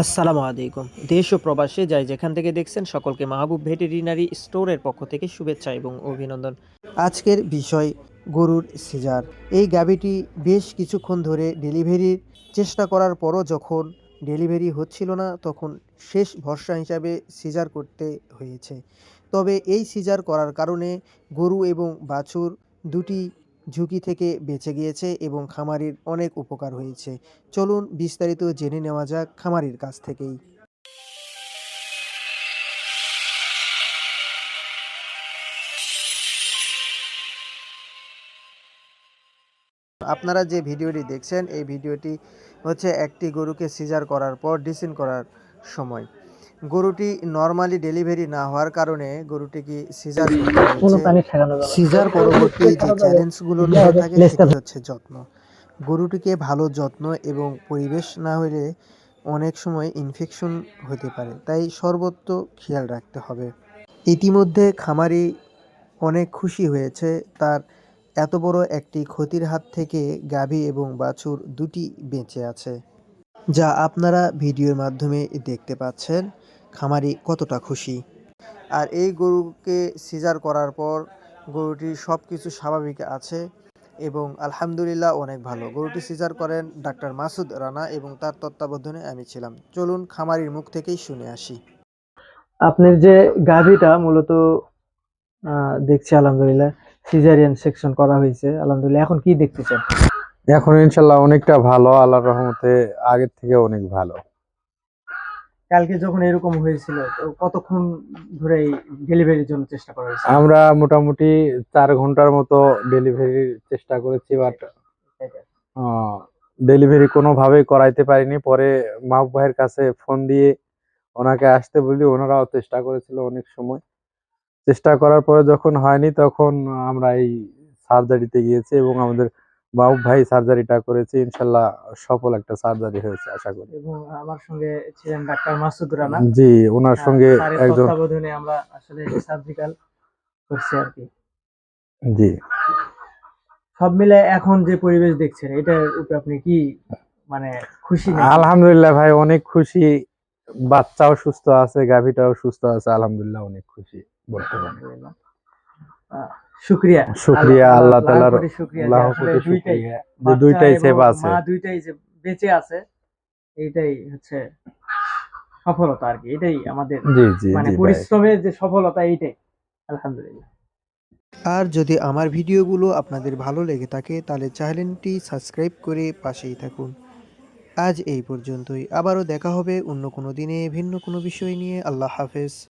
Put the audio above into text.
আসসালামু আলাইকুম। দেশ ও প্রবাসে যাই যেখান থেকে দেখছেন সকলকে মাহবুব ভেটেরিনারি স্টোরের পক্ষ থেকে শুভেচ্ছা এবং অভিনন্দন। আজকের বিষয় গরুর সিজার। এই গাভীটি বেশ কিছুক্ষণ ধরে ডেলিভারির চেষ্টা করার পরও যখন ডেলিভারি হচ্ছিল না তখন শেষ ভরসা হিসাবে সিজার করতে হয়েছে। তবে এই সিজার করার কারণে গরু এবং বাছুর দুটি ঝুঁকি থেকে বেঁচে গিয়েছে এবং খামারির অনেক উপকার হয়েছে। চলুন বিস্তারিত জেনে নেওয়া যাক খামারির কাছ থেকেই। আপনারা যে ভিডিওটি দেখছেন এই ভিডিওটি হচ্ছে একটি গরুকে সিজার করার পর ডিসিন করার সময়। গরুটি নর্মালি ডেলিভারি না হওয়ার কারণে গরুটিকে সিজার করতে হয়েছে। সিজার পরবর্তী যে চ্যালেঞ্জগুলো হয়ে থাকে সেটি হচ্ছে যত্ন। গরুটিকে ভালো যত্ন এবং পরিবেশ না হলে অনেক সময় ইনফেকশন হতে পারে, তাই সর্বত্র খেয়াল রাখতে হবে। ইতিমধ্যে খামারি অনেক খুশি হয়েছে তার এত বড় একটি ক্ষতির হাত থেকে গাভী এবং বাছুর দুটি বেঁচে আছে, যা আপনারা ভিডিওর মাধ্যমে দেখতে পাচ্ছেন খামারি কতটা খুশি। আর এই গরুকে সিজার করার পর গরুটির সব কিছু স্বাভাবিক আছে এবং আলহামদুলিল্লাহ অনেক ভালো। গরুটি সিজার করেন ডাক্তার মাসুদ রানা এবং তার তত্ত্বাবধানে আমি ছিলাম। চলুন খামারির মুখ থেকেই শুনে আসি। আপনার যে গাভীটা মূলত দেখছি আলহামদুলিল্লাহ সিজারিয়ান সেকশন করা হয়েছে আলহামদুলিল্লাহ। এখন কি দেখতেছেন? এখন ইনশাল্লাহ অনেকটা ভালো, আল্লাহর রহমতে আগের থেকে অনেক ভালো। কালকে যখন এরকম হয়েছিল তো কতক্ষণ ধরে ডেলিভারির জন্য চেষ্টা করা হয়েছে? আমরা মোটামুটি 4 ঘন্টার মতো ডেলিভারির চেষ্টা করেছি, বাট ডেলিভারি কোনোভাবেই করাইতে পারিনি। পরে মাহবুব ভাইয়ের কাছে ফোন দিয়ে ওনাকে আসতে বলি, ওনারাও চেষ্টা করেছিল অনেক সময়। চেষ্টা করার পরে যখন হয়নি তখন আমরা এই সার্জারিতে গিয়েছি এবং আমাদের মাহবুব ভাই সার্জারিটা করেছে। ইনশাল্লাহ সফল একটা সার্জারি হয়েছে আশা করি। এবং আমার সঙ্গে ছিলেন ডাক্তার মাসুদ রানা। জি, ওনার সঙ্গে স্যারের একজন। তত্ত্বাবধানে আমরা আসলে সার্জিক্যাল করছি আর কি। জি, সব মিলে এখন যে পরিবেশ দেখছেন এটার উপরে আপনি কি মানে খুশি নাকি? আলহামদুলিল্লাহ ভাই অনেক খুশি। বাচ্চাও সুস্থ আছে, গাভীটাও সুস্থ আছে, আলহামদুলিল্লাহ অনেক খুশি বর্তমানে। আলহামদুলিল্লাহ। শুকরিয়া শুকরিয়া আল্লাহ তাআলার, লাখ কোটি শুকরিয়া যে লাখ আসলে কোটি দুইটাই শুকরিয়া যে বাচ্চা দুইটাই এবং সেভ আছে। মা দুইটাই যে বেঁচে আছে, এইটাই হচ্ছে সফলতা আর কি। এটাই আমাদের জি জি মানে জি ভাই। পরিশ্রমের যে সফলতা এইটাই আলহামদুলিল্লাহ। আর যদি আমার ভিডিওগুলো আপনাদের ভালো লেগে থাকে তাহলে চ্যানেলটি সাবস্ক্রাইব করে পাশেই থাকুন। আজ এই পর্যন্তই, আবারও দেখা হবে অন্য কোনো দিনে ভিন্ন কোনো বিষয় নিয়ে। আল্লাহ হাফেজ।